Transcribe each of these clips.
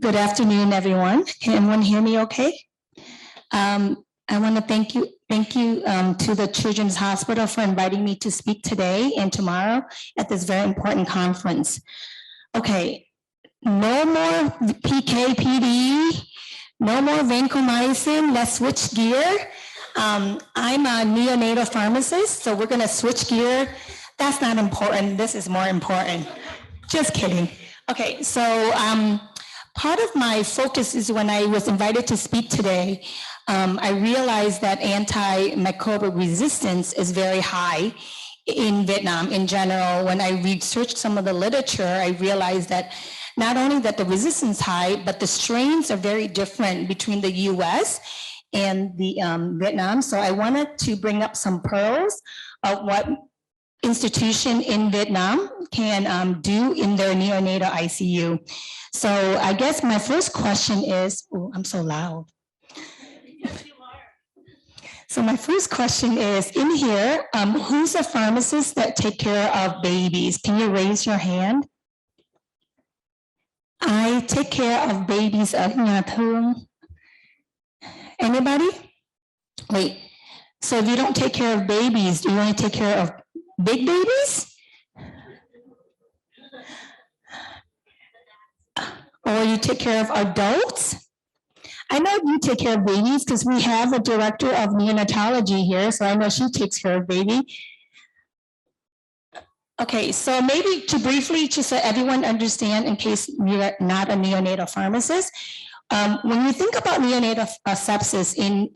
Good afternoon, everyone. Can everyone hear me okay? I want to thank you to the Children's Hospital for inviting me to speak today and tomorrow at this very important conference. Okay, no more PK/PD, no more vancomycin, let's switch gear. I'm a neonatal pharmacist, so we're gonna switch gear. That's not important, this is more important. Just kidding. Okay, so part of my focus is when I was invited to speak today, I realized that antimicrobial resistance is very high in Vietnam in general. When I researched some of the literature, I realized that not only that the resistance is high, but the strains are very different between the US and the Vietnam. So I wanted to bring up some pearls of what institution in Vietnam can do in their neonatal ICU. So I guess my first question is, oh, I'm so loud. So my first question is, in here, who's a pharmacist that take care of babies? Can you raise your hand? I take care of babies ở nhà thương. Anybody? Wait, so if you don't take care of babies, do you want to take care of big babies? Or you take care of adults? I know you take care of babies because we have a director of neonatology here, so I know she takes care of baby. Okay, so maybe to briefly, just so everyone understand, in case you're not a neonatal pharmacist, when you think about neonatal sepsis in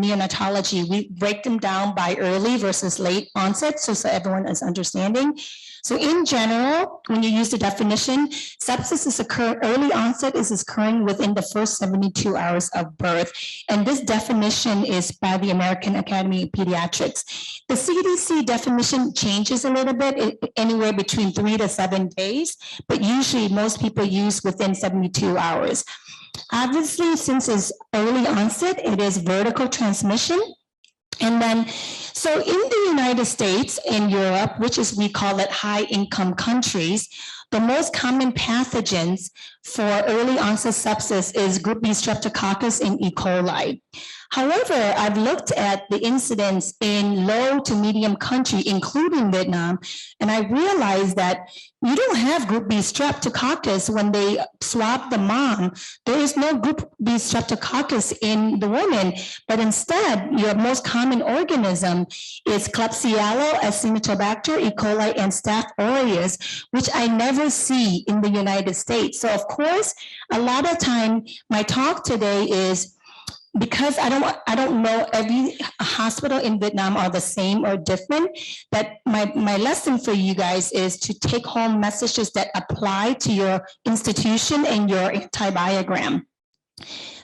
neonatology, we break them down by early versus late onset, so everyone is understanding. So in general, when you use the definition, sepsis is early onset is occurring within the first 72 hours of birth. And this definition is by the American Academy of Pediatrics. The CDC definition changes a little bit, anywhere between 3 to 7 days, but usually most people use within 72 hours. Obviously, since it's early onset, it is vertical transmission. And then, so in the United States and Europe, which is, we call it high income countries, the most common pathogens for early onset sepsis is group B streptococcus and E. coli. However, I've looked at the incidence in low to medium country, including Vietnam, and I realized that you don't have group B streptococcus when they swab the mom. There is no group B streptococcus in the woman, but instead, your most common organism is Klebsiella, Acinetobacter, E. coli, and Staph aureus, which I never see in the United States. So of course, a lot of time, my talk today is, because I don't know every hospital in Vietnam are the same or different, but my lesson for you guys is to take home messages that apply to your institution and your antibiogram.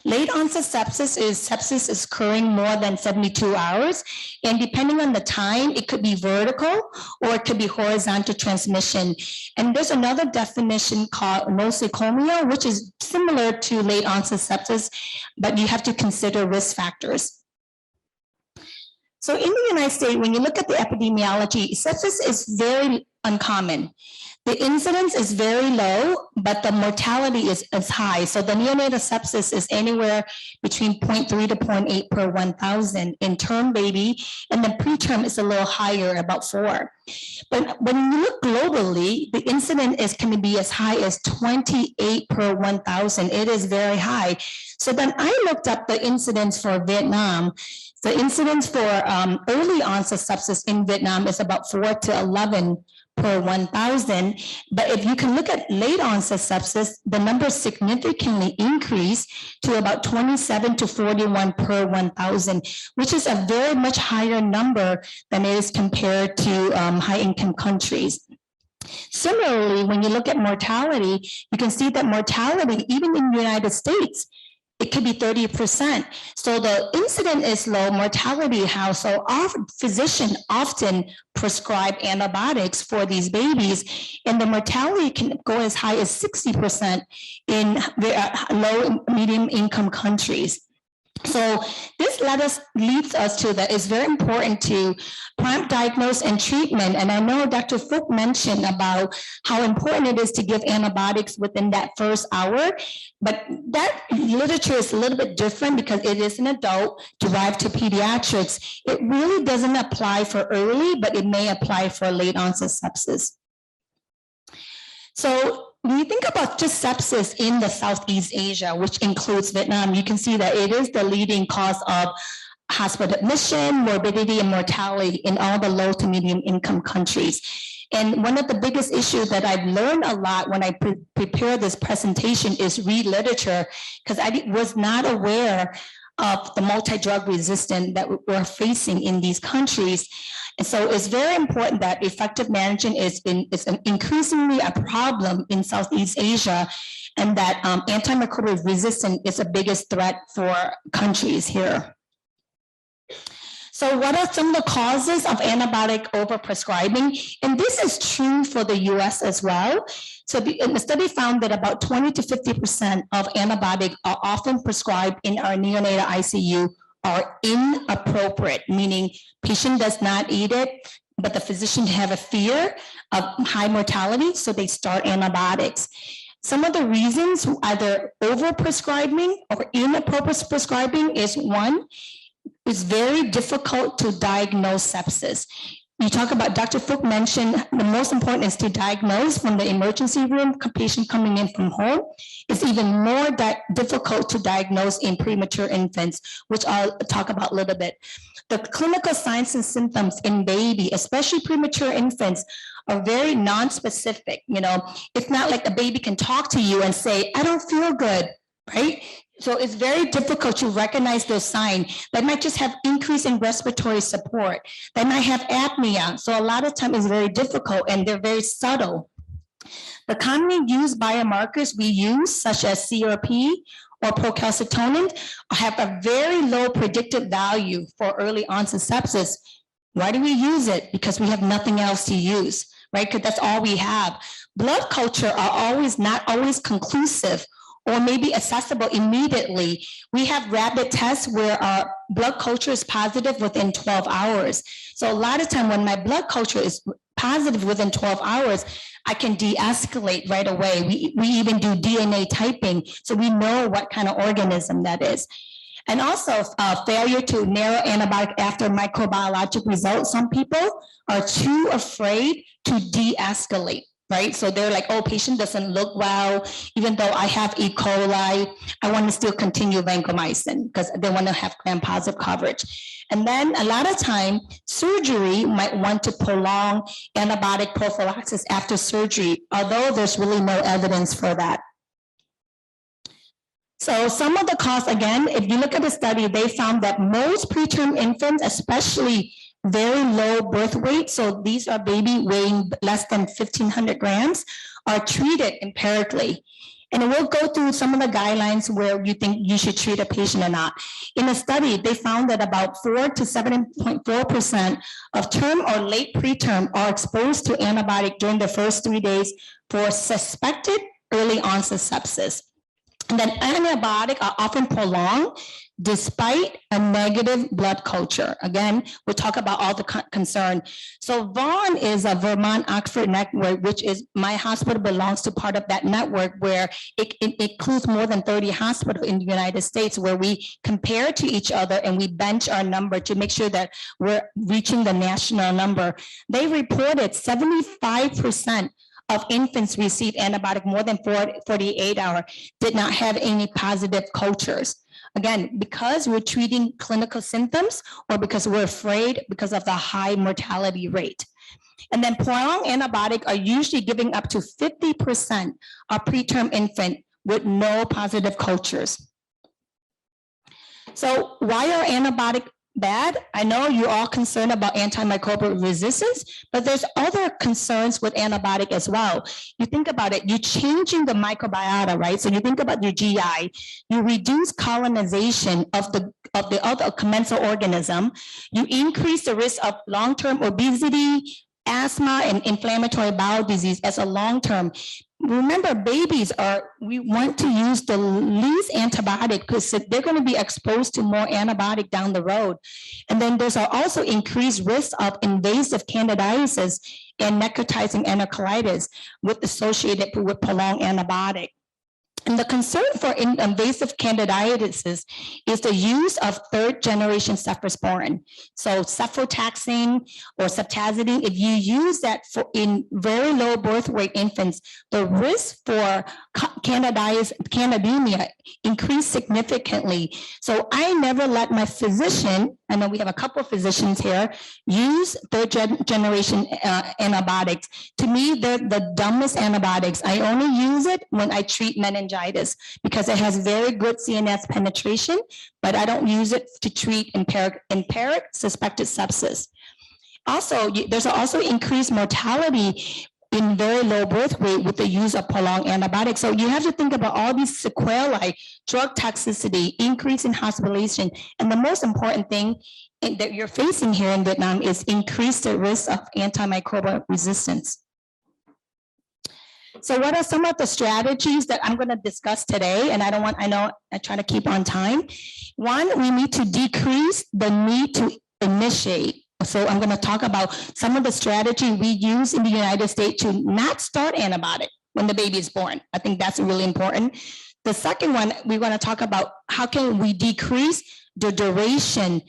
Late onset sepsis is occurring more than 72 hours. And depending on the time, it could be vertical or it could be horizontal transmission. And there's another definition called nosocomial, which is similar to late onset sepsis, but you have to consider risk factors. So in the United States, when you look at the epidemiology, sepsis is very uncommon. The incidence is very low, but the mortality is high. So the neonatal sepsis is anywhere between 0.3 to 0.8 per 1,000 in term baby, and the preterm is a little higher, about 4. But when you look globally, the incidence can be as high as 28 per 1,000. It is very high. So then I looked up the incidence for Vietnam. The incidence for early onset sepsis in Vietnam is about 4 to 11 per 1,000. But if you can look at late onset sepsis, the number significantly increased to about 27 to 41 per 1,000, which is a very much higher number than it is compared to high income countries. Similarly, when you look at mortality, you can see that mortality, even in the United States, it could be 30%. So the incidence is low, mortality high. So our physician often prescribe antibiotics for these babies, and the mortality can go as high as 60% in low and medium income countries. So this leads us to that it's very important to prompt diagnose and treatment. And I know Dr. Pham mentioned about how important it is to give antibiotics within that first hour, but that literature is a little bit different because it is an adult derived to pediatrics. It really doesn't apply for early, but it may apply for late onset sepsis. So when you think about just sepsis in the Southeast Asia, which includes Vietnam, you can see that it is the leading cause of hospital admission, morbidity, and mortality in all the low to medium income countries. And one of the biggest issues that I've learned a lot when I prepare this presentation is read literature, because I was not aware of the multi-drug resistant that we're facing in these countries. And so it's very important that effective management is increasingly a problem in Southeast Asia, and that antimicrobial resistance is the biggest threat for countries here. So what are some of the causes of antibiotic overprescribing? And this is true for the US as well. So the study found that about 20 to 50% of antibiotics are often prescribed in our neonatal ICU are inappropriate, meaning patient does not eat it, but the physician have a fear of high mortality, so they start antibiotics. Some of the reasons either overprescribing or inappropriate prescribing is one, it's very difficult to diagnose sepsis. You talk about, Dr. Pham mentioned, the most important is to diagnose from the emergency room, patient coming in from home. It's even more difficult to diagnose in premature infants, which I'll talk about a little bit. The clinical signs and symptoms in baby, especially premature infants, are very non-specific. You know, it's not like a baby can talk to you and say, I don't feel good, right? So it's very difficult to recognize those signs. They might just have increase in respiratory support. They might have apnea. So a lot of time it's very difficult and they're very subtle. The commonly used biomarkers we use, such as CRP or procalcitonin, have a very low predictive value for early onset sepsis. Why do we use it? Because we have nothing else to use, right? Because that's all we have. Blood culture are not always conclusive or maybe accessible immediately. We have rapid tests where our blood culture is positive within 12 hours. So a lot of time when my blood culture is positive within 12 hours, I can de-escalate right away. We even do DNA typing, so we know what kind of organism that is. And also failure to narrow antibiotic after microbiologic results. Some people are too afraid to de-escalate. Right? So they're like, oh, patient doesn't look well, even though I have E. coli, I want to still continue vancomycin because they want to have gram-positive coverage. And then a lot of time, surgery might want to prolong antibiotic prophylaxis after surgery, although there's really no evidence for that. So some of the costs, again, if you look at the study, they found that most preterm infants, especially very low birth weight, so these are baby weighing less than 1,500 grams, are treated empirically. And we'll go through some of the guidelines where you think you should treat a patient or not. In a study, they found that about 4 to 7.4% of term or late preterm are exposed to antibiotic during the first 3 days for suspected early onset sepsis. And then antibiotics are often prolonged despite a negative blood culture. Again, we'll talk about all the concern. So Vaughan is a Vermont-Oxford network, which is my hospital belongs to part of that network where it includes more than 30 hospitals in the United States where we compare to each other and we bench our number to make sure that we're reaching the national number. They reported 75% of infants received antibiotic more than 48 hours did not have any positive cultures. Again, because we're treating clinical symptoms or because we're afraid because of the high mortality rate. And then prolonged antibiotics are usually giving up to 50% of preterm infant with no positive cultures. So why are antibiotics bad? I know you're all concerned about antimicrobial resistance, but there's other concerns with antibiotic as well. You think about it, you're changing the microbiota, right? So you think about your GI, you reduce colonization of the other commensal organism, you increase the risk of long-term obesity, asthma, and inflammatory bowel disease as a long-term. remember, babies we want to use the least antibiotic because they're going to be exposed to more antibiotic down the road. And then there's also increased risk of invasive candidiasis and necrotizing enterocolitis associated with prolonged antibiotic. And the concern for invasive candidiasis is the use of third-generation cephalosporin. So cefotaxime or ceftazidime, if you use that in very low birth weight infants, the risk for candidemia increase significantly. So I never let my physician, I know we have a couple of physicians here, use third-generation antibiotics. To me, they're the dumbest antibiotics. I only use it when I treat meningitis because it has very good CNS penetration, but I don't use it to treat empiric suspected sepsis. Also, there's also increased mortality in very low birth weight with the use of prolonged antibiotics. So you have to think about all these sequelae, drug toxicity, increase in hospitalization, and the most important thing that you're facing here in Vietnam is increased risk of antimicrobial resistance. So what are some of the strategies that I'm going to discuss today? And I try to keep on time. One, we need to decrease the need to initiate. So I'm going to talk about some of the strategy we use in the United States to not start antibiotic when the baby is born. I think that's really important. The second one, we're going to talk about how can we decrease the duration.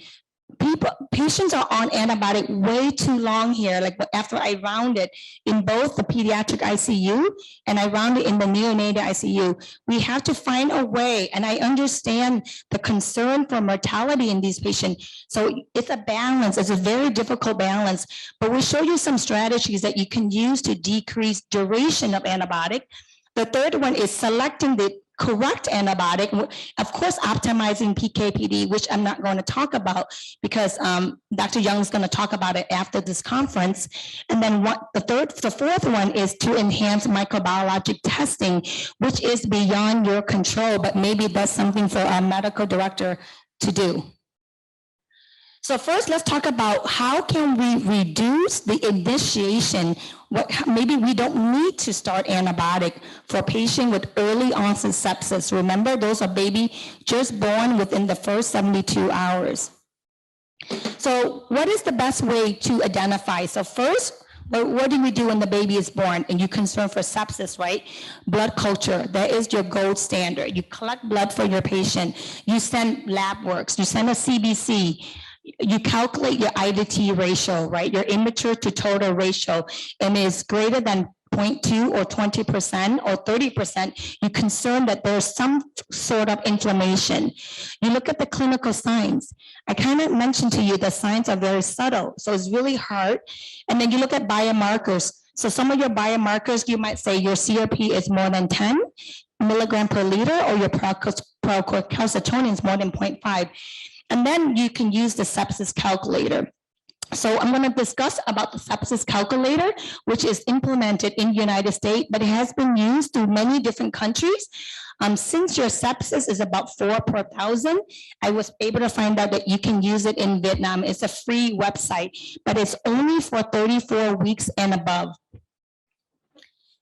Patients are on antibiotic way too long here. Like after I rounded in both the pediatric ICU and I rounded in the neonatal ICU, we have to find a way. And I understand the concern for mortality in these patients. So it's a balance. It's a very difficult balance. But we'll show you some strategies that you can use to decrease duration of antibiotic. The third one is selecting the correct antibiotic, of course, optimizing PK/PD, which I'm not going to talk about because Dr. Young is going to talk about it after this conference. And then the fourth one is to enhance microbiologic testing, which is beyond your control, but maybe that's something for our medical director to do. So first, let's talk about how can we reduce the initiation. Maybe we don't need to start antibiotic for a patient with early onset sepsis. Remember, those are baby just born within the first 72 hours. So what is the best way to identify? So first, what do we do when the baby is born and you're concerned for sepsis, right? Blood culture, that is your gold standard. You collect blood for your patient. You send lab works. You send a CBC. You calculate your IVT ratio, right? Your immature to total ratio, and is greater than 0.2 or 20% or 30%, you're concerned that there's some sort of inflammation. You look at the clinical signs. I kind of mentioned to you the signs are very subtle, so it's really hard. And then you look at biomarkers. So some of your biomarkers, you might say your CRP is more than 10 milligram per liter, or your procalcitonin is more than 0.5. And then you can use the sepsis calculator. So I'm going to discuss about the sepsis calculator, which is implemented in the United States, but it has been used through many different countries. Since your sepsis is about 4 per 1,000, I was able to find out that you can use it in Vietnam. It's a free website, but it's only for 34 weeks and above.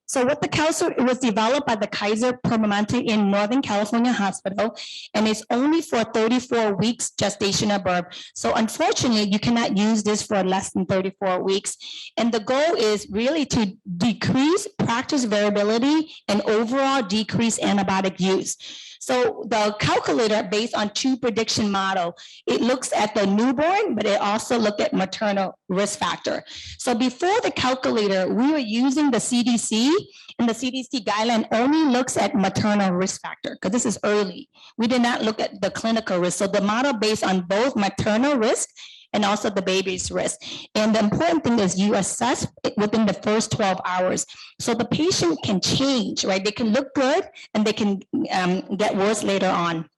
So what the calculator, it was developed by the Kaiser Permanente in Northern California Hospital, and it's only for 34 weeks gestational birth. So unfortunately, you cannot use this for less than 34 weeks. And the goal is really to decrease practice variability and overall decrease antibiotic use. So the calculator, based on 2 prediction model, it looks at the newborn, but it also looked at maternal risk factor. So before the calculator, we were using the CDC, and the CDC guideline only looks at maternal risk factor because this is early. We did not look at the clinical risk. So the model based on both maternal risk and also the baby's risk. And the important thing is you assess it within the first 12 hours. So the patient can change, right? They can look good and they can get worse later on.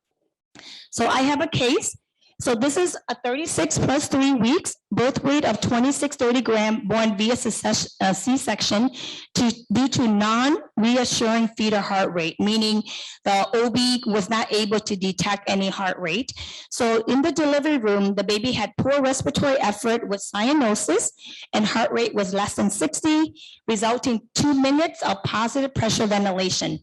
So I have a case. So this is a 36 plus 3 weeks, birth weight of 2630 gram, born via C-section due to non-reassuring fetal heart rate, meaning the OB was not able to detect any heart rate. So in the delivery room, the baby had poor respiratory effort with cyanosis, and heart rate was less than 60, resulting 2 minutes of positive pressure ventilation.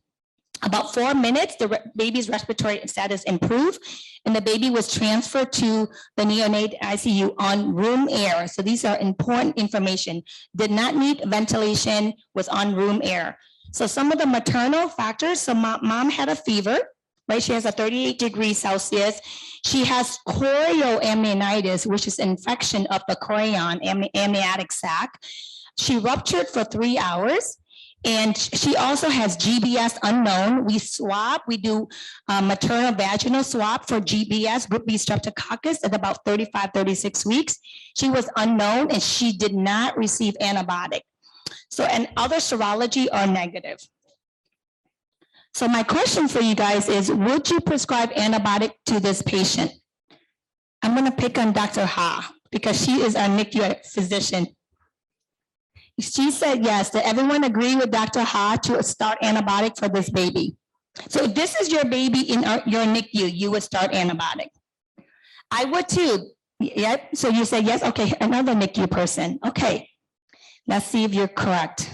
About 4 minutes, the baby's respiratory status improved, and the baby was transferred to the neonate ICU on room air. So these are important information. Did not need ventilation, was on room air. So some of the maternal factors, so mom had a fever, right? She has a 38 degrees Celsius. She has chorioamnionitis, which is infection of the chorion, amniotic sac. She ruptured for 3 hours. And she also has GBS unknown. We swab, we do maternal vaginal swab for GBS, group B streptococcus, at about 35, 36 weeks. She was unknown and she did not receive antibiotic. So, and other serology are negative. So my question for you guys is, would you prescribe antibiotic to this patient? I'm gonna pick on Dr. Ha because she is our NICU physician. She said yes. Did everyone agree with Dr. Ha to start antibiotic for this baby? So if this is your baby in your NICU, you would start antibiotic. I would too. Yep. So you say yes. Okay, another NICU person. Okay, let's see if you're correct.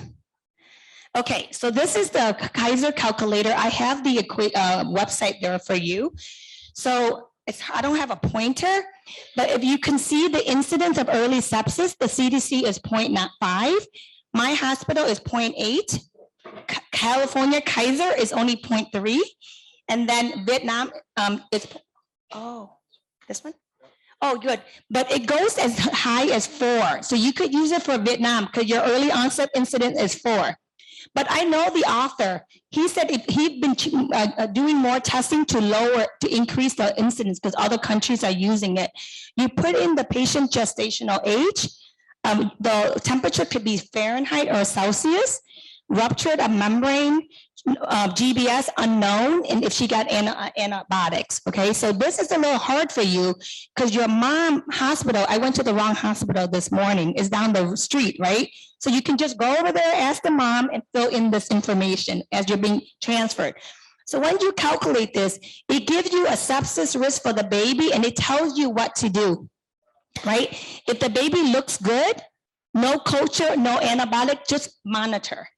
Okay, so this is the Kaiser Calculator. I have the website there for you. So I don't have a pointer, but if you can see the incidence of early sepsis, the CDC is 0.5. My hospital is 0.8. California Kaiser is only 0.3. And then Vietnam is, oh, this one? Oh, good. But it goes as high as 4. So you could use it for Vietnam because your early onset incidence is 4. But I know the author, he said he'd been doing more testing to increase the incidence because other countries are using it. You put in the patient gestational age, the temperature could be Fahrenheit or Celsius, ruptured a membrane, GBS unknown, and if she got antibiotics, okay? So this is a little hard for you because your mom hospital, I went to the wrong hospital this morning, is down the street, right? So you can just go over there, ask the mom, and fill in this information as you're being transferred. So when you calculate this, it gives you a sepsis risk for the baby, and it tells you what to do, right? If the baby looks good, no culture, no antibiotic, just monitor.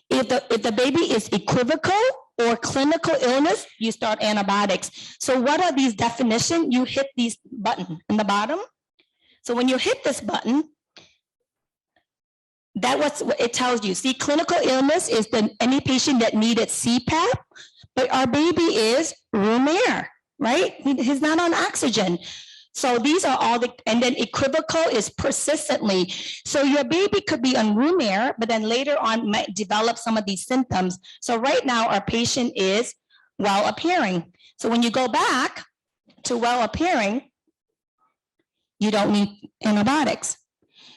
If the baby is equivocal or clinical illness, you start antibiotics. So what are these definitions? You hit these button in the bottom. So when you hit this button, that's what it tells you. See, clinical illness is any patient that needed CPAP, but our baby is room air, right? He's not on oxygen. So these are all the, and then equivocal is persistently. So your baby could be on room air, but then later on might develop some of these symptoms. So right now our patient is well appearing. So when you go back to well appearing, you don't need antibiotics.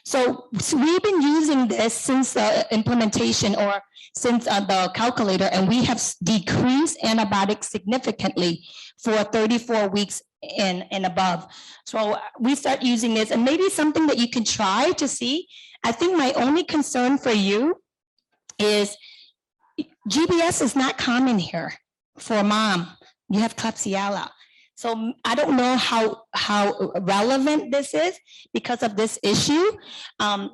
So we've been using this since the implementation or since the calculator, and we have decreased antibiotics significantly for 34 weeks and above. So we start using this, and maybe something that you can try to see. I think my only concern for you is GBS is not common here for mom. You have Klebsiella. So I don't know how relevant this is because of this issue.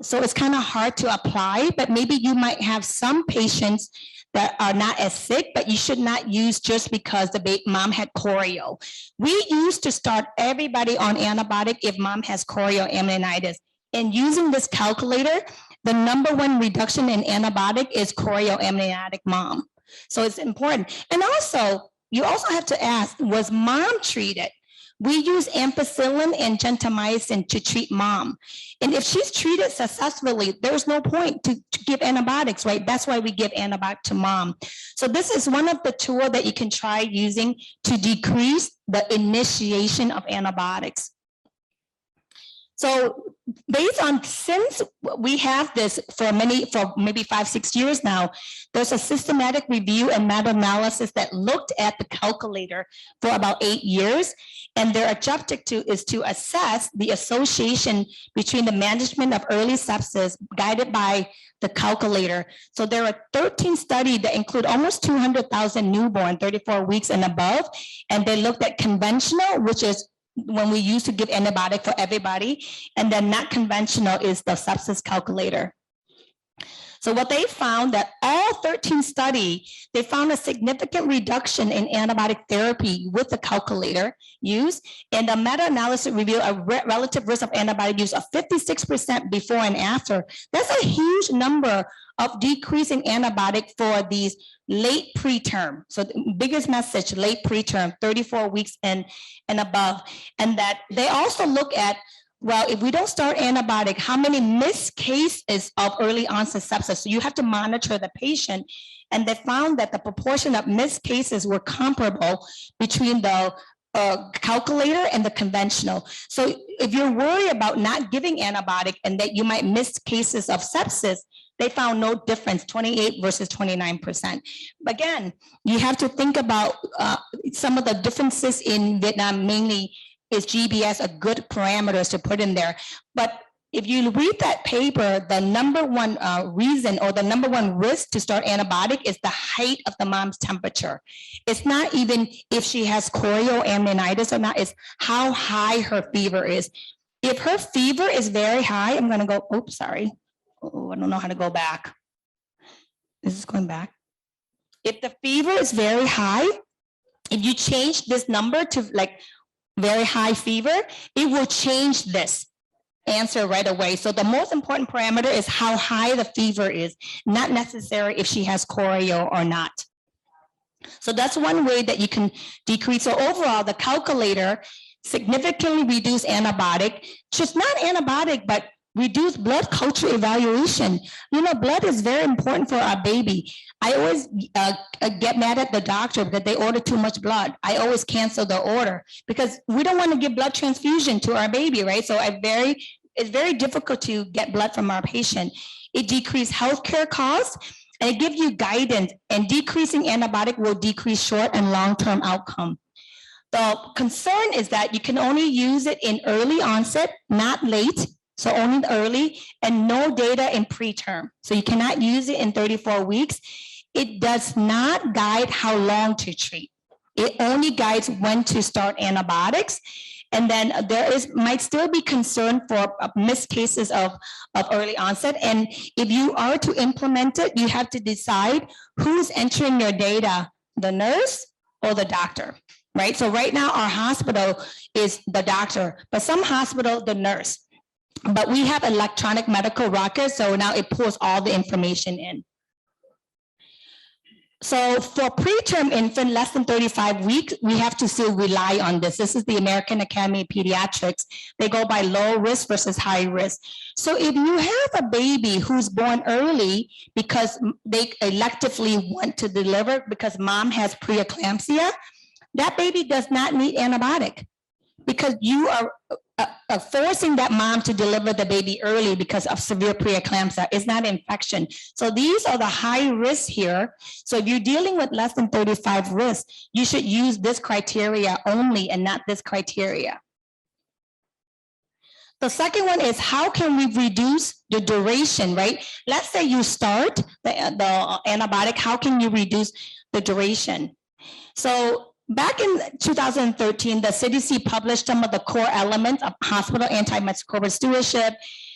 So it's kind of hard to apply, but maybe you might have some patients that are not as sick, but you should not use just because the mom had chorio. We used to start everybody on antibiotic if mom has chorioamnionitis. And using this calculator, the #1 reduction in antibiotic is chorioamniotic mom. So it's important. And also, you also have to ask, was mom treated? We use ampicillin and gentamicin to treat mom. And if she's treated successfully, there's no point to give antibiotics, right? That's why we give antibiotic to mom. So this is one of the tools that you can try using to decrease the initiation of antibiotics. So based on, since we have this for maybe 5-6 years now, there's a systematic review and meta-analysis that looked at the calculator for about 8 years. And their objective is to assess the association between the management of early sepsis guided by the calculator. So there are 13 studies that include almost 200,000 newborn, 34 weeks and above. And they looked at conventional, which is when we used to give antibiotic for everybody, and then not conventional is the sepsis calculator. So what they found that all 13 studies, they found a significant reduction in antibiotic therapy with the calculator use, and the meta-analysis revealed a relative risk of antibiotic use of 56% before and after. That's a huge number of decreasing antibiotic for these late preterm. So the biggest message, late preterm, 34 weeks and above. And that they also look at, well, if we don't start antibiotic, how many missed cases of early onset sepsis? So you have to monitor the patient. And they found that the proportion of missed cases were comparable between the calculator and the conventional. So if you're worried about not giving antibiotic and that you might miss cases of sepsis, they found no difference, 28 versus 29%. Again, you have to think about some of the differences in Vietnam, mainly is GBS a good parameters to put in there. But if you read that paper, the number one reason or the number one risk to start antibiotic is the height of the mom's temperature. It's not even if she has chorioamnionitis or not, it's how high her fever is. If her fever is very high, I'm gonna go, oops, sorry. Oh, I don't know how to go back. This is going back. If the fever is very high, if you change this number to like very high fever, it will change this answer right away. So the most important parameter is how high the fever is, not necessarily if she has choreo or not. So that's one way that you can decrease. So overall, the calculator significantly reduce antibiotic, just not antibiotic, but reduce blood culture evaluation. You know, blood is very important for our baby. I always get mad at the doctor because they order too much blood. I always cancel the order because we don't want to give blood transfusion to our baby, right? So it's very difficult to get blood from our patient. It decreases healthcare costs and it gives you guidance, and decreasing antibiotic will decrease short and long-term outcome. The concern is that you can only use it in early onset, not late. So only early, and no data in preterm. So you cannot use it in 34 weeks. It does not guide how long to treat. It only guides when to start antibiotics. And then there might still be concern for missed cases of early onset. And if you are to implement it, you have to decide who's entering your data, the nurse or the doctor, right? So right now our hospital is the doctor, but some hospital, the nurse. But we have electronic medical records, so now it pulls all the information in. So for preterm infant less than 35 weeks, we have to still rely on this. This is the American Academy of Pediatrics. They go by low risk versus high risk. So if you have a baby who's born early because they electively want to deliver because mom has preeclampsia, that baby does not need antibiotic because you are forcing that mom to deliver the baby early because of severe preeclampsia. Is not infection. So these are the high risks here. So if you're dealing with less than 35 risks, you should use this criteria only and not this criteria. The second one is how can we reduce the duration, right? Let's say you start the antibiotic, how can you reduce the duration? So back in 2013, the CDC published some of the core elements of hospital antimicrobial stewardship,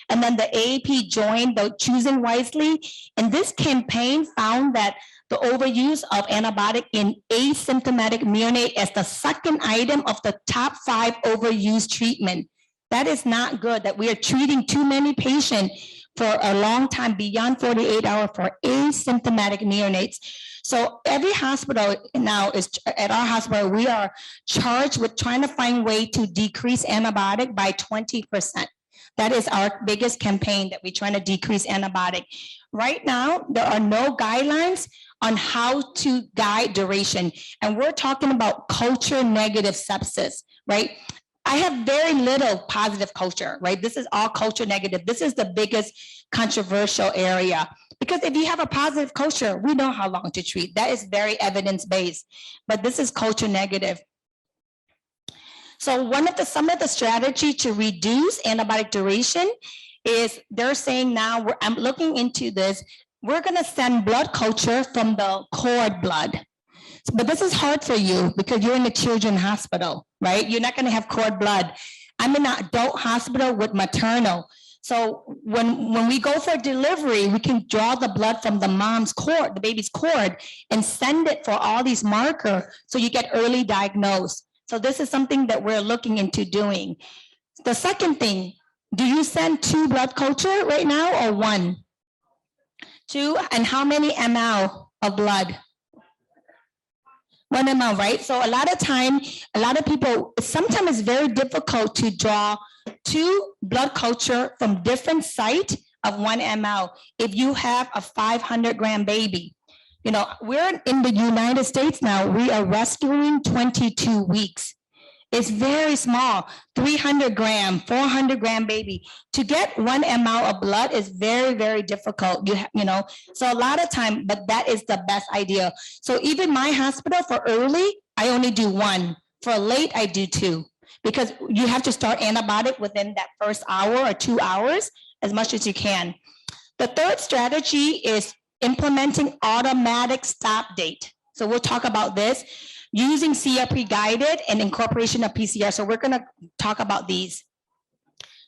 and then the AAP joined the Choosing Wisely. And this campaign found that the overuse of antibiotic in asymptomatic neonate as the second item of the top 5 overuse treatment. That is not good, that we are treating too many patients for a long time, beyond 48 hours for asymptomatic neonates. So every hospital now is, at our hospital, we are charged with trying to find way to decrease antibiotic by 20%. That is our biggest campaign, that we're trying to decrease antibiotic. Right now, there are no guidelines on how to guide duration. And we're talking about culture negative sepsis, right? I have very little positive culture, right? This is all culture negative. This is the biggest controversial area. Because if you have a positive culture, we know how long to treat. That is very evidence-based, but this is culture negative. So some of the strategy to reduce antibiotic duration is they're saying now, I'm looking into this, we're gonna send blood culture from the cord blood. But this is hard for you because you're in a children's hospital, right? You're not gonna have cord blood. I'm in an adult hospital with maternal. So when we go for delivery, we can draw the blood from the mom's cord, the baby's cord, and send it for all these markers so you get early diagnosed. So this is something that we're looking into doing. The second thing, do you send 2 blood culture right now or 1? 2, and how many ml of blood? 1 ml, right? So a lot of time, a lot of people, sometimes it's very difficult to draw 2 blood culture from different site of 1 ml. If you have a 500-gram baby, you know, we're in the United States now, we are rescuing 22 weeks. It's very small, 300-gram, 400-gram baby. To get 1 ml of blood is very, very difficult, you know, so a lot of time, but that is the best idea. So even my hospital for early, I only do 1. For late, I do 2, because you have to start antibiotic within that first hour or 2 hours, as much as you can. The third strategy is implementing automatic stop date. So we'll talk about this. Using CRP guided and incorporation of PCR. So we're gonna talk about these.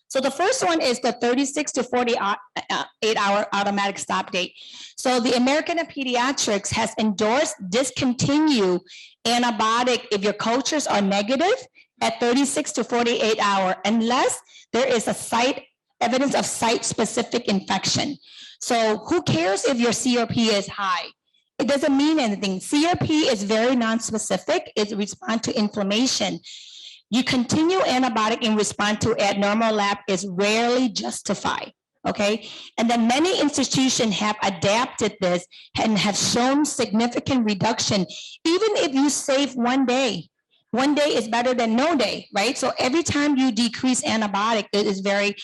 So the first one is the 36 to 48 hour automatic stop date. So the American of Pediatrics has endorsed discontinue antibiotic if your cultures are negative at 36 to 48 hour, unless there is a evidence of site-specific infection. So who cares if your CRP is high? It doesn't mean anything. CRP is very non-specific. It responds to inflammation. You continue antibiotic in response to abnormal lab is rarely justified, okay? And then many institutions have adapted this and have shown significant reduction. Even if you save 1 day, 1 day is better than no day, right? So every time you decrease antibiotic, it is very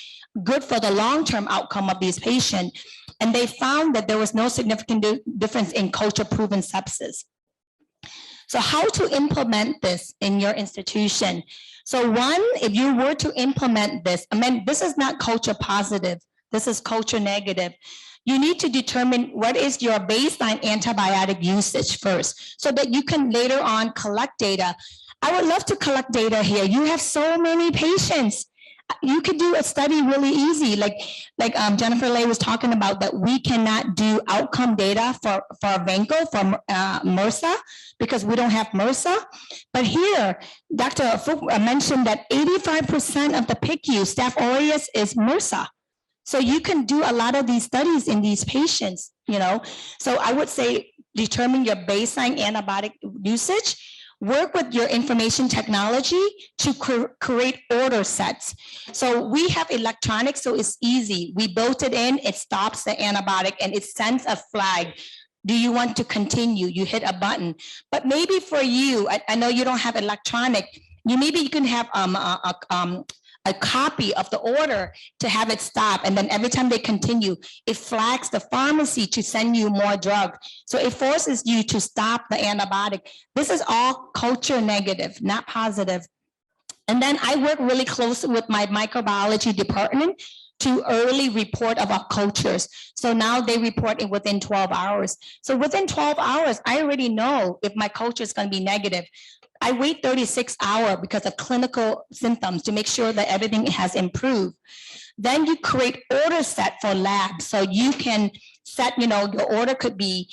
good for the long-term outcome of these patients. And they found that there was no significant difference in culture-proven sepsis. So how to implement this in your institution? So 1, if you were to implement this, I mean, this is not culture positive, this is culture negative. You need to determine what is your baseline antibiotic usage first, so that you can later on collect data. I would love to collect data here. You have so many patients. You could do a study really easy, like Jennifer Lay was talking about, that we cannot do outcome data for Vanco, for MRSA, because we don't have MRSA. But here, Dr. Fook mentioned that 85% of the PICU, Staph aureus, is MRSA. So you can do a lot of these studies in these patients, you know. So I would say determine your baseline antibiotic usage. Work with your information technology to create order sets. So we have electronics, so it's easy. We built it in, it stops the antibiotic and it sends a flag. Do you want to continue? You hit a button. But maybe for you, I know you don't have electronic, maybe you can have a copy of the order to have it stop, and then every time they continue, it flags the pharmacy to send you more drug. So it forces you to stop the antibiotic. This is all culture negative, not positive. And then I work really closely with my microbiology department to early report of our cultures. So now they report it within 12 hours. So within 12 hours, I already know if my culture is going to be negative. I wait 36 hours because of clinical symptoms to make sure that everything has improved. Then you create order set for labs. So you can set, your order could be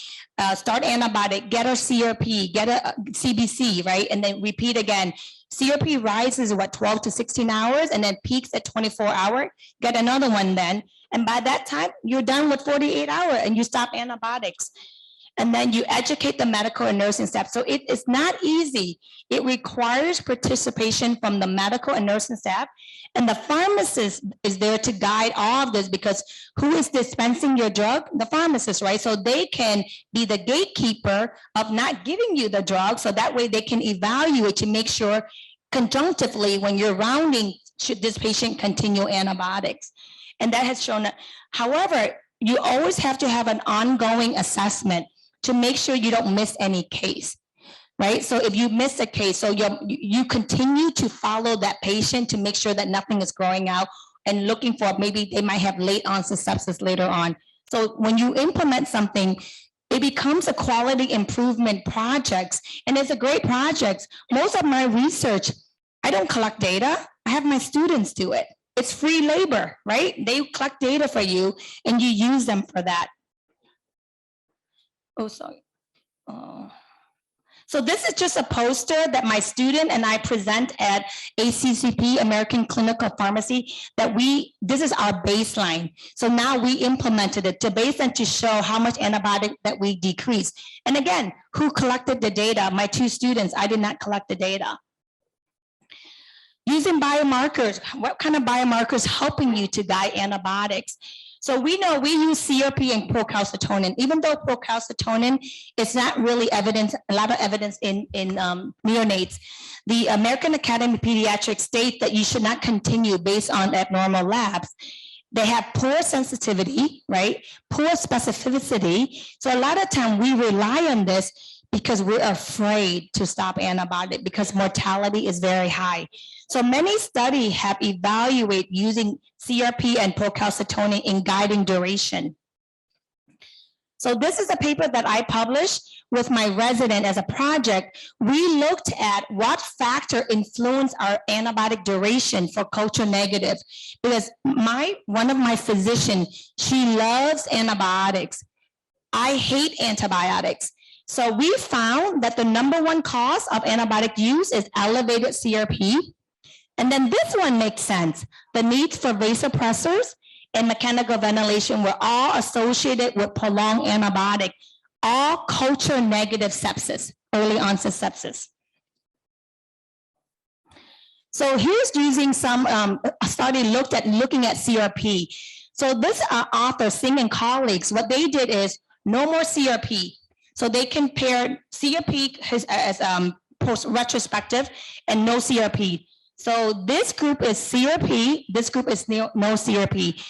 start antibiotic, get a CRP, get a CBC, right? And then repeat again. CRP rises 12 to 16 hours and then peaks at 24 hours, get another one then. And by that time, you're done with 48 hours and you stop antibiotics. And then you educate the medical and nursing staff. So it is not easy. It requires participation from the medical and nursing staff. And the pharmacist is there to guide all of this, because who is dispensing your drug? The pharmacist, right? So they can be the gatekeeper of not giving you the drug. So that way they can evaluate to make sure conjunctively, when you're rounding, should this patient continue antibiotics? And that has shown that. However, you always have to have an ongoing assessment to make sure you don't miss any case, right? So if you miss a case, so you continue to follow that patient to make sure that nothing is growing out and looking for, maybe they might have late onset sepsis later on. So when you implement something, it becomes a quality improvement project, and it's a great project. Most of my research, I don't collect data. I have my students do it. It's free labor, right? They collect data for you and you use them for that. Oh, sorry. So this is just a poster that my student and I present at ACCP, American Clinical Pharmacy, that this is our baseline. So now we implemented it to baseline to show how much antibiotic that we decreased. And again, who collected the data? My two students. I did not collect the data. Using biomarkers, what kind of biomarkers helping you to guide antibiotics? So we know we use CRP and procalcitonin, even though procalcitonin is not really evidence, a lot of evidence in neonates. The American Academy of Pediatrics states that you should not continue based on abnormal labs. They have poor sensitivity, right? Poor specificity. So a lot of time we rely on this because we're afraid to stop antibiotic because mortality is very high. So many studies have evaluated using CRP and procalcitonin in guiding duration. So this is a paper that I published with my resident as a project. We looked at what factor influence our antibiotic duration for culture negative, because one of my physicians, she loves antibiotics. I hate antibiotics. So we found that the #1 cause of antibiotic use is elevated CRP. And then this one makes sense. The need for vasopressors and mechanical ventilation were all associated with prolonged antibiotic, all culture negative sepsis, early onset sepsis. So here's using some study looking at CRP. So this author, Singh and colleagues, what they did is no more CRP. So they compared CRP as post retrospective and no CRP. So this group is CRP, this group is no CRP.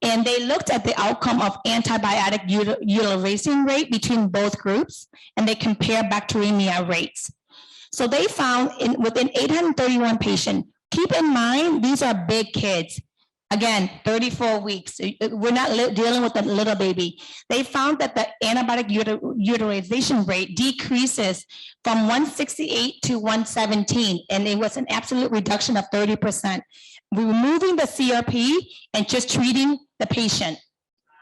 And they looked at the outcome of antibiotic utilization rate between both groups, and they compare bacteremia rates. So they found within 831 patients, keep in mind, these are big kids. Again, 34 weeks. We're not dealing with a little baby. They found that the antibiotic utilization rate decreases from 168 to 117, and it was an absolute reduction of 30%. Removing the CRP and just treating the patient.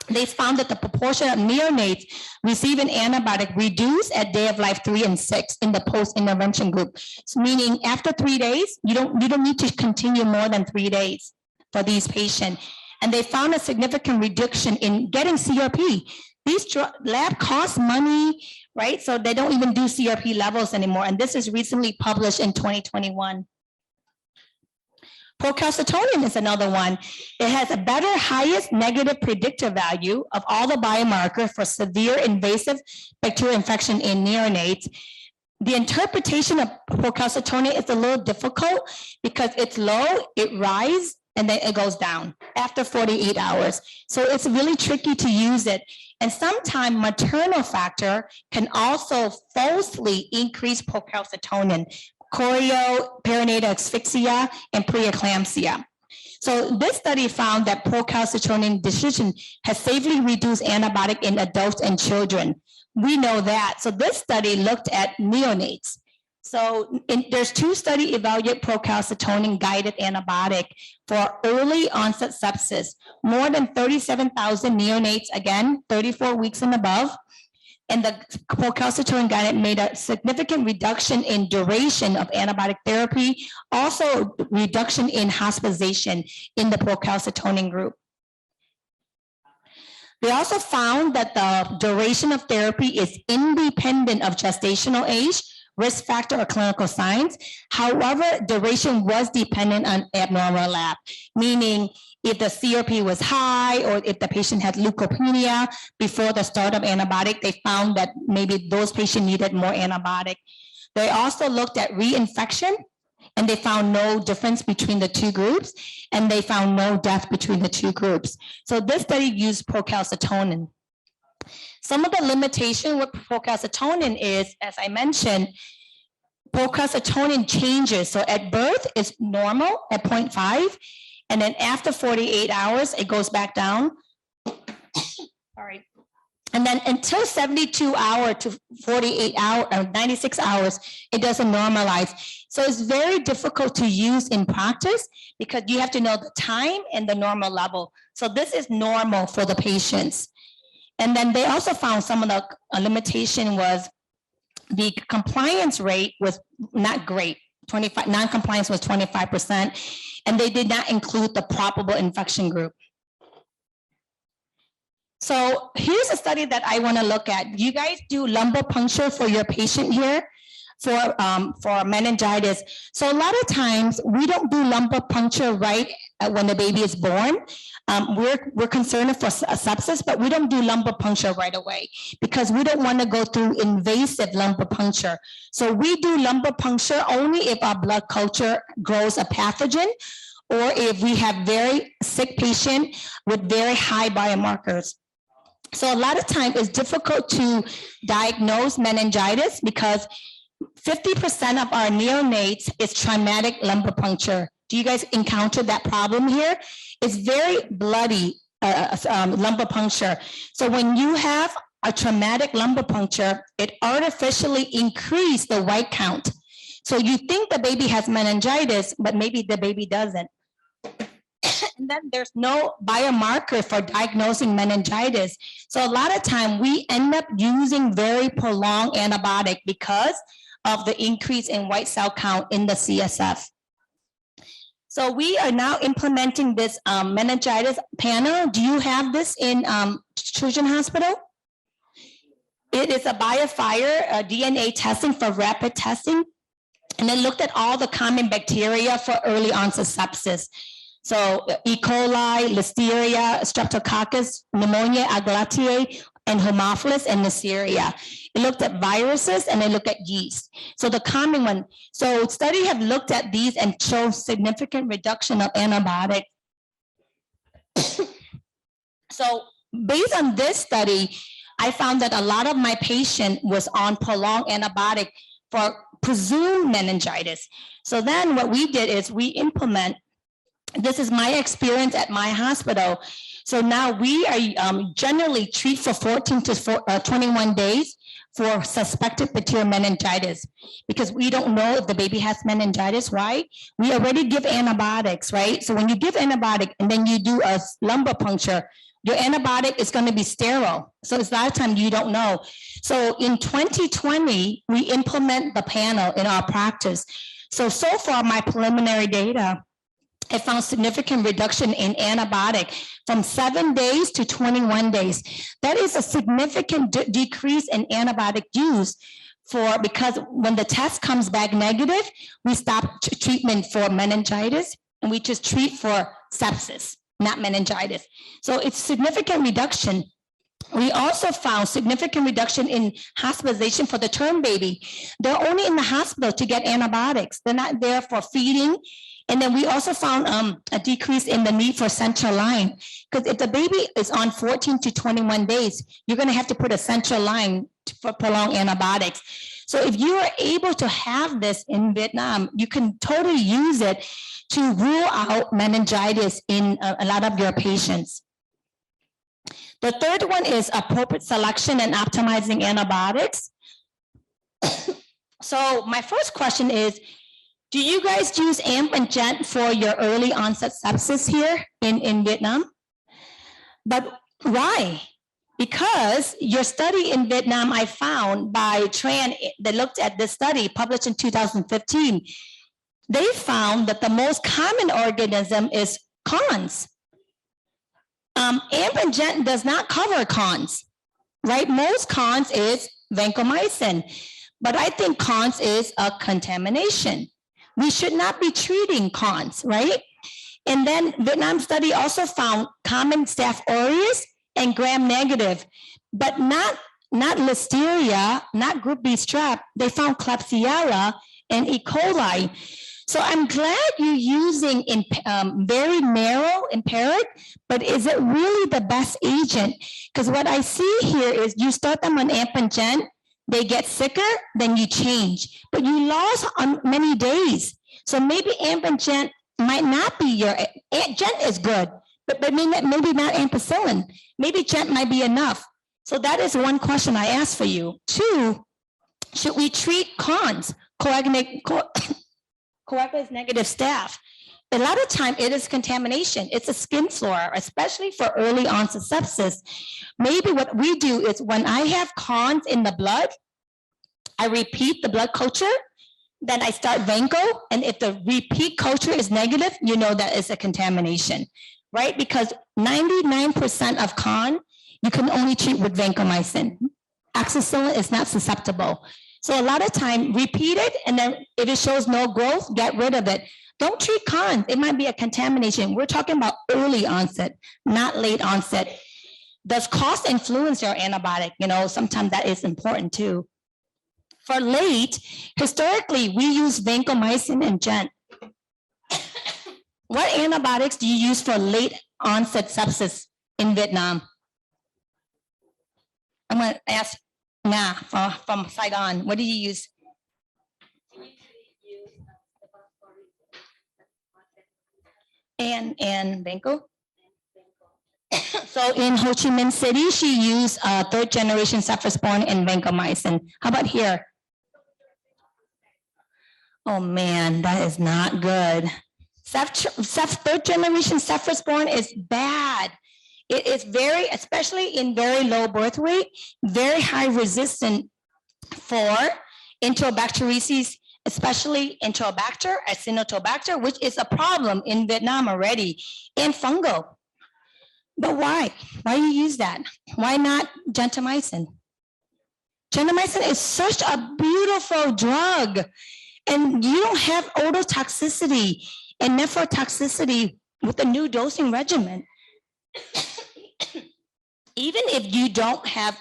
They found that the proportion of neonates receiving antibiotic reduced at day of life 3 and 6 in the post-intervention group. So meaning after 3 days, you don't need to continue more than 3 days for these patients. And they found a significant reduction in getting CRP. These lab cost money, right? So they don't even do CRP levels anymore. And this is recently published in 2021. Procalcitonin is another one. It has a better, highest negative predictor value of all the biomarkers for severe invasive bacterial infection in neonates. The interpretation of procalcitonin is a little difficult because it's low, it rises, and then it goes down after 48 hours. So it's really tricky to use it. And sometimes maternal factor can also falsely increase procalcitonin, chorio, perinatal asphyxia, and preeclampsia. So this study found that procalcitonin deficiency has safely reduced antibiotic in adults and children. We know that. So this study looked at neonates. So there's 2 studies evaluate procalcitonin guided antibiotic for early onset sepsis. More than 37,000 neonates, again, 34 weeks and above. And the procalcitonin guided made a significant reduction in duration of antibiotic therapy, also reduction in hospitalization in the procalcitonin group. They also found that the duration of therapy is independent of gestational age, risk factor, or clinical signs. However, duration was dependent on abnormal lab, meaning if the CRP was high or if the patient had leukopenia before the start of antibiotic, they found that maybe those patients needed more antibiotic. They also looked at reinfection and they found no difference between the two groups, and they found no death between the two groups. So this study used procalcitonin. Some of the limitation with procalcitonin is, as I mentioned, procalcitonin changes. So at birth, it's normal at 0.5, and then after 48 hours, it goes back down. Sorry. And then until 72 hours to 48 hours, or 96 hours, it doesn't normalize. So it's very difficult to use in practice because you have to know the time and the normal level. So this is normal for the patients. And then they also found some of the limitation was the compliance rate was not great. Non-compliance was 25%, and they did not include the probable infection group. So here's a study that I want to look at. You guys do lumbar puncture for your patient here for meningitis. So a lot of times we don't do lumbar puncture right when the baby is born. We're concerned for sepsis, but we don't do lumbar puncture right away because we don't want to go through invasive lumbar puncture. So we do lumbar puncture only if our blood culture grows a pathogen or if we have very sick patient with very high biomarkers. So a lot of times it's difficult to diagnose meningitis because 50% of our neonates is traumatic lumbar puncture. Do you guys encounter that problem here? It's very bloody lumbar puncture. So when you have a traumatic lumbar puncture, it artificially increases the white count. So you think the baby has meningitis, but maybe the baby doesn't. And then there's no biomarker for diagnosing meningitis. So a lot of time we end up using very prolonged antibiotic because of the increase in white cell count in the CSF. So we are now implementing this meningitis panel. Do you have this in Children's Hospital? It is a BioFire DNA testing for rapid testing. And it looked at all the common bacteria for early onset sepsis. So E. coli, Listeria, Streptococcus, Pneumonia aglutiae, and Haemophilus and Neisseria. It looked at viruses and it looked at yeast. So the common one. So study have looked at these and shown significant reduction of antibiotic. So based on this study, I found that a lot of my patient was on prolonged antibiotic for presumed meningitis. So then what we did is we implement. This is my experience at my hospital. So now we are generally treat for 14 to 21 days for suspected bacterial meningitis because we don't know if the baby has meningitis, right? We already give antibiotics, right? So when you give antibiotic and then you do a lumbar puncture, your antibiotic is going to be sterile. So it's a lot of times you don't know. So in 2020, we implement the panel in our practice. So far my preliminary data, I found significant reduction in antibiotic from 7 days to 21 days. That is a significant decrease in antibiotic use because when the test comes back negative, we stop treatment for meningitis and we just treat for sepsis, not meningitis. So it's significant reduction. We also found significant reduction in hospitalization for the term baby. They're only in the hospital to get antibiotics. They're not there for feeding. And then we also found a decrease in the need for central line. Because if the baby is on 14 to 21 days, you're going to have to put a central line for prolonged antibiotics. So if you are able to have this in Vietnam, you can totally use it to rule out meningitis in a lot of your patients. The third one is appropriate selection and optimizing antibiotics. So my first question is, do you guys use AMP and GENT for your early onset sepsis here in Vietnam? But why? Because your study in Vietnam, I found by Tran, they looked at this study published in 2015. They found that the most common organism is cons. AMP and GENT does not cover cons, right? Most cons is vancomycin, but I think cons is a contamination. We should not be treating cons, right? And then Vietnam study also found common Staph aureus and gram-negative, but not Listeria, not group B strep. They found Klebsiella and E. coli. So I'm glad you're using very narrow impaired, but is it really the best agent? Because what I see here is you start them on amp and gent, they get sicker, then you change, but you lost on many days. So maybe amp and gent might not be your, gent is good, but maybe not ampicillin. Maybe gent might be enough. So that is one question I asked for you. 2, should we treat cons, coagulase negative staph? A lot of time it is contamination. It's a skin flora, especially for early onset sepsis. Maybe what we do is when I have cons in the blood, I repeat the blood culture, then I start vanco, and if the repeat culture is negative, you know that is a contamination, right? Because 99% of con, you can only treat with vancomycin. Amoxicillin is not susceptible. So a lot of time, repeat it, and then if it shows no growth, get rid of it. Don't treat cons. It might be a contamination. We're talking about early onset, not late onset. Does cost influence your antibiotic? You know, sometimes that is important too. For late, historically, we use vancomycin and gent. What antibiotics do you use for late onset sepsis in Vietnam? I'm going to ask Nga from Saigon. What do you use? And vanco? So in Ho Chi Minh City, she used 3rd generation cephalosporin and vancomycin. How about here? Oh man, that is not good. 3rd generation cephalosporin is bad. It is very, especially in very low birth weight, very high resistant for Enterobacteriaceae, especially Enterobacter, Acinetobacter, which is a problem in Vietnam already, and fungal. But why? Why do you use that? Why not gentamicin? Gentamicin is such a beautiful drug, and you don't have ototoxicity and nephrotoxicity with the new dosing regimen. Even if you don't have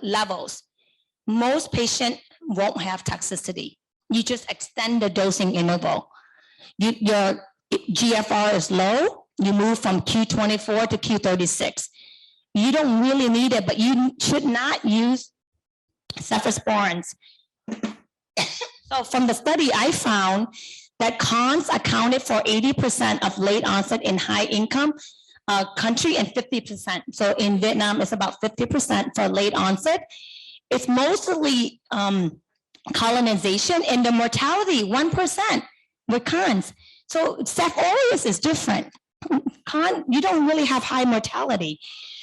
levels, most patients won't have toxicity. You just extend the dosing interval. Your GFR is low, you move from Q24 to Q36. You don't really need it, but you should not use cephalosporins. So from the study, I found that cons accounted for 80% of late onset in high income country and 50%. So in Vietnam, it's about 50% for late onset. It's mostly colonization, and the mortality 1% with cons. So Staph aureus is different. You don't really have high mortality.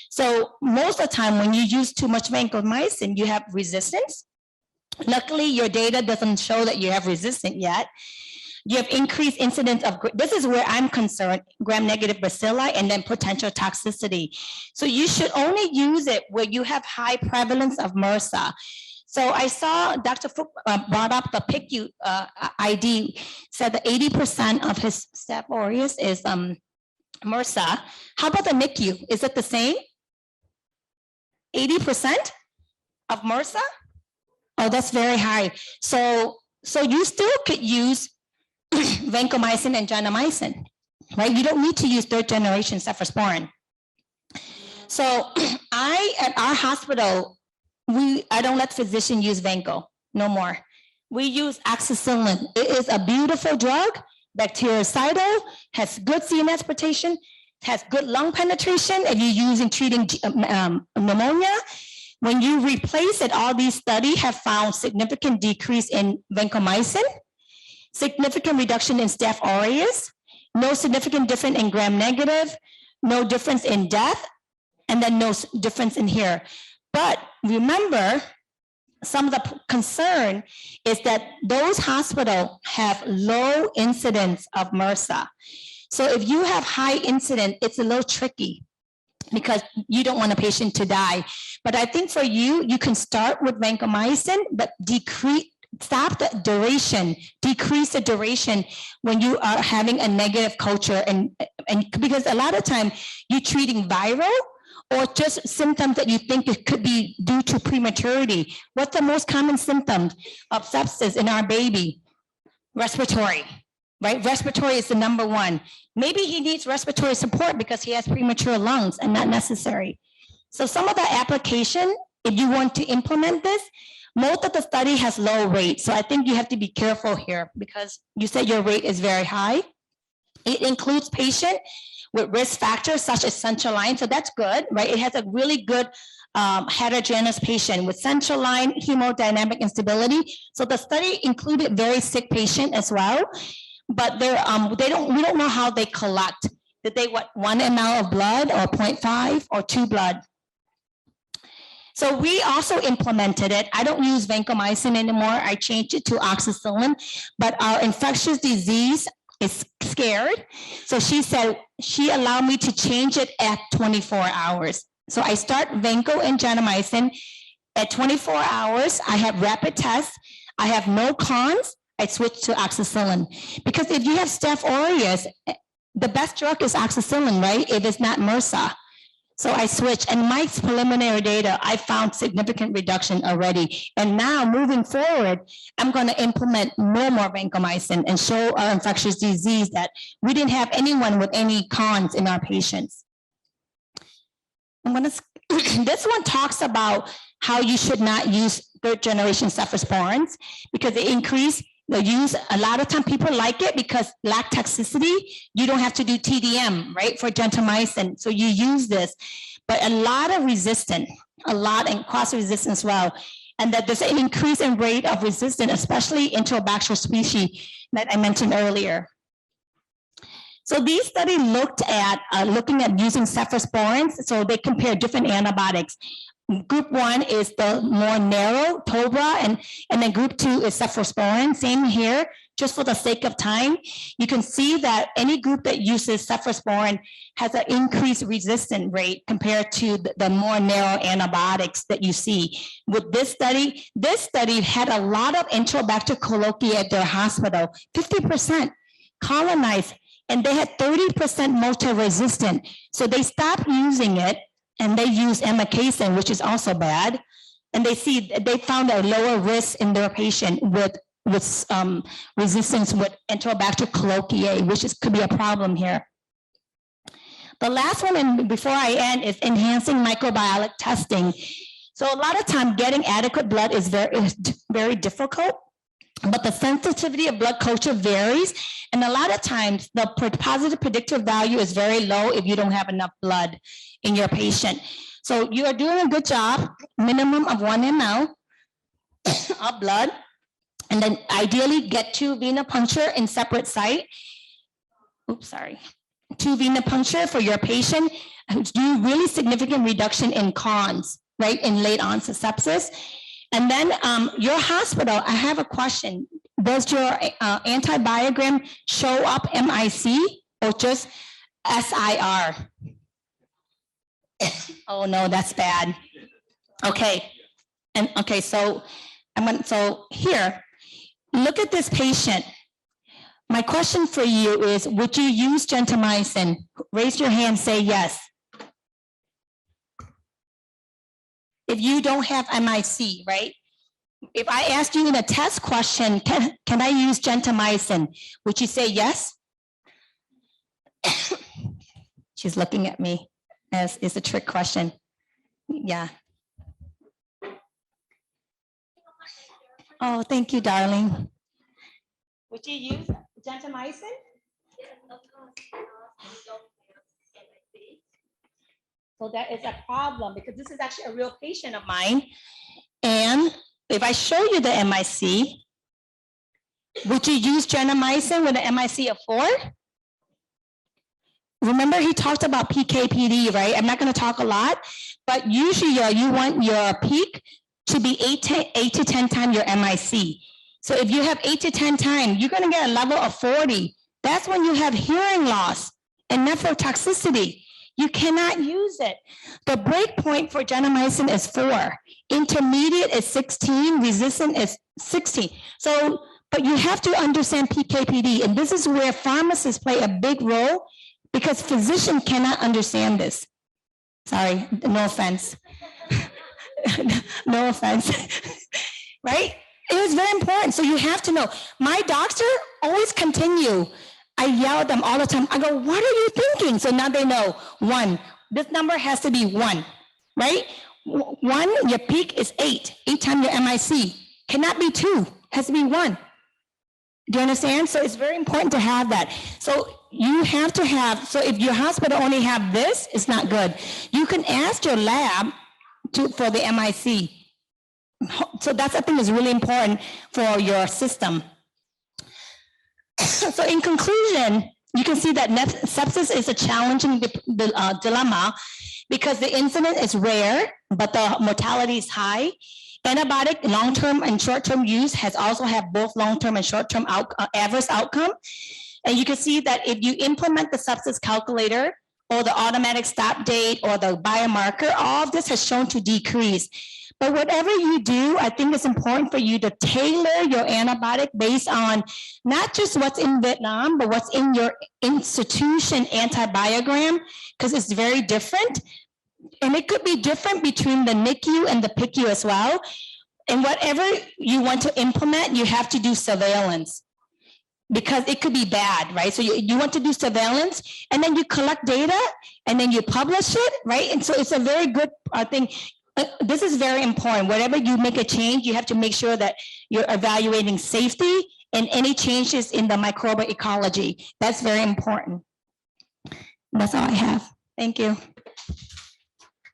So most of the time when you use too much vancomycin, you have resistance. Luckily, your data doesn't show that you have resistance yet. You have increased incidence of, this is where I'm concerned, gram-negative bacilli and then potential toxicity. So you should only use it where you have high prevalence of MRSA. So I saw Dr. Fook brought up the PICU ID, said that 80% of his Staph aureus is MRSA. How about the NICU? Is it the same? 80% of MRSA? Oh, that's very high. So you still could use vancomycin and gentamicin, right? You don't need to use 3rd generation cephalosporin. So at our hospital, I don't let physicians use vanco, no more. We use amoxicillin. It is a beautiful drug, bactericidal, has good CNS protection, has good lung penetration if you're using treating pneumonia. When you replace it, all these studies have found significant decrease in vancomycin, significant reduction in Staph aureus, no significant difference in gram-negative, no difference in death, and then no difference in here. But remember, some of the concern is that those hospitals have low incidence of MRSA. So if you have high incidence, it's a little tricky because you don't want a patient to die. But I think for you, you can start with vancomycin, but stop the duration, decrease the duration when you are having a negative culture. And because a lot of time you're treating viral or just symptoms that you think it could be due to prematurity. What's the most common symptom of sepsis in our baby? Respiratory. right? Respiratory is the number one. Maybe he needs respiratory support because he has premature lungs and not necessary. So some of the application, if you want to implement this, most of the study has low rate. So I think you have to be careful here because you said your rate is very high. It includes patient with risk factors such as central line. So that's good, right? It has a really good heterogeneous patient with central line hemodynamic instability. So the study included very sick patient as well, but we don't know how they collect. Did they 1 ml of blood or 0.5 or 2 blood? So we also implemented it. I don't use vancomycin anymore. I changed it to oxacillin, but our infectious disease is scared. So she said she allowed me to change it at 24 hours. So I start vanco and gentamicin at 24 hours. I have rapid tests. I have no cons. I switch to oxacillin because if you have Staph aureus, the best drug is oxacillin, right? If it's not MRSA. So I switched, and my preliminary data, I found significant reduction already. And now moving forward, I'm going to implement no more vancomycin and show our infectious disease that we didn't have anyone with any cons in our patients. This one talks about how you should not use third generation cephalosporins because they increase the use. A lot of time people like it because lack toxicity, you don't have to do TDM, right, for gentamicin. So you use this, but a lot of resistance, and cross resistance as well. And that there's an increase in rate of resistance, especially Enterobacter species that I mentioned earlier. So these studies looked at looking at using cephalosporins. So they compare different antibiotics. Group 1 is the more narrow, Tobra, and then group 2 is cephalosporin. Same here, just for the sake of time. You can see that any group that uses cephalosporin has an increased resistance rate compared to the more narrow antibiotics that you see. With this study had a lot of Enterobacter colloquiae at their hospital, 50% colonized, and they had 30% multi-resistant. So they stopped using it, and they use amikacin, which is also bad. And they found a lower risk in their patient with resistance with Enterobacter colloquiae, which could be a problem here. The last one, and before I end, is enhancing microbiologic testing. So a lot of time getting adequate blood is very difficult, but the sensitivity of blood culture varies. And a lot of times the positive predictive value is very low if you don't have enough blood in your patient. So you are doing a good job, minimum of 1 ml of blood, and then ideally get 2 venipuncture in separate site. Oops, sorry. 2 venipuncture for your patient, do really significant reduction in cons, right, in late onset sepsis. And then your hospital, I have a question. Does your antibiogram show up MIC or just SIR? Oh no, that's bad. Okay, and okay, so so here, look at this patient. My question for you is, would you use gentamicin? Raise your hand, say yes. If you don't have MIC, right? If I asked you in a test question, can I use gentamicin? Would you say yes? She's looking at me as it's a trick question. Yeah. Oh, thank you, darling. Would you use gentamicin? Yes, of course. So that is a problem because this is actually a real patient of mine. And if I show you the MIC, would you use gentamicin with an MIC of 4? Remember he talked about PK/PD, right? I'm not going to talk a lot, but usually you want your peak to be 8 to 10 times your MIC. So if you have 8 to 10 times, you're going to get a level of 40. That's when you have hearing loss and nephrotoxicity. You cannot use it. The break point for gentamicin is 4. Intermediate is 16. Resistant is 16. So, but you have to understand PK/PD, and this is where pharmacists play a big role because physicians cannot understand this. Sorry, no offense. No offense. Right? It is very important. important. So you have to know. My doctor always continue. I yell at them all the time. I go, what are you thinking? So now they know, 1. This number has to be 1, right? 1, your peak is 8. 8 times your MIC. Cannot be 2, has to be 1. Do you understand? So it's very important to have that. So you have to have, so if your hospital only have this, it's not good. You can ask your lab for the MIC. So that's, I think, is really important for your system. So in conclusion, you can see that sepsis is a challenging dilemma because the incidence is rare, but the mortality is high. Antibiotic long-term and short-term use has also have both long-term and short-term adverse outcome. And you can see that if you implement the sepsis calculator or the automatic stop date or the biomarker, all of this has shown to decrease. But whatever you do, I think it's important for you to tailor your antibiotic based on not just what's in Vietnam, but what's in your institution antibiogram, because it's very different. And it could be different between the NICU and the PICU as well. And whatever you want to implement, you have to do surveillance because it could be bad, right? So you want to do surveillance and then you collect data and then you publish it, right? And so it's a very good thing. This is very important. Whatever you make a change, you have to make sure that you're evaluating safety and any changes in the microbial ecology. That's very important. That's all I have. Thank you.